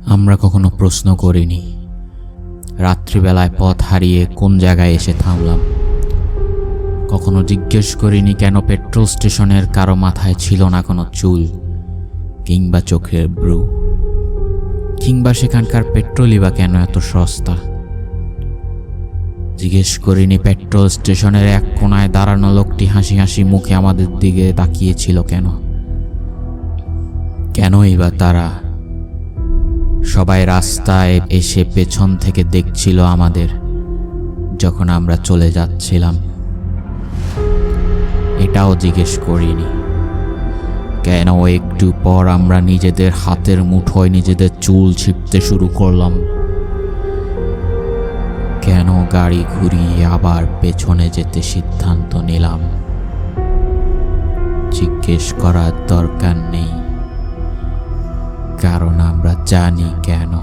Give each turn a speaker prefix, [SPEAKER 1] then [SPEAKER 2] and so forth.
[SPEAKER 1] আমরা কখনো প্রশ্ন করিনি রাত্রিবেলায় পথ হারিয়ে কোন জায়গায় এসে থামলাম। কখনো জিজ্ঞেস করিনি কেন পেট্রোল স্টেশনের কারো মাথায় ছিল না কোনো চুল কিংবা চোখের ব্রু, কিংবা সেখানকার পেট্রোলই বা কেন এত সস্তা। জিজ্ঞেস করিনি পেট্রোল স্টেশনের এক কোনায় দাঁড়ানো লোকটি হাসি হাসি মুখে আমাদের দিকে তাকিয়েছিল কেনই বা তারা সবাই রাস্তায় এসে পেছন থেকে দেখছিল আমাদের যখন আমরা চলে যাচ্ছিলাম। এটাও জিজ্ঞেস করিনি কেন একটু পর আমরা নিজেদের হাতের মুঠোয় নিজেদের চুল ছিঁড়তে শুরু করলাম, কেন গাড়ি ঘুরিয়ে আবার পেছনে যেতে সিদ্ধান্ত নিলাম। জিজ্ঞেস করার দরকার নেই, কারণ আমরা জানি কেন।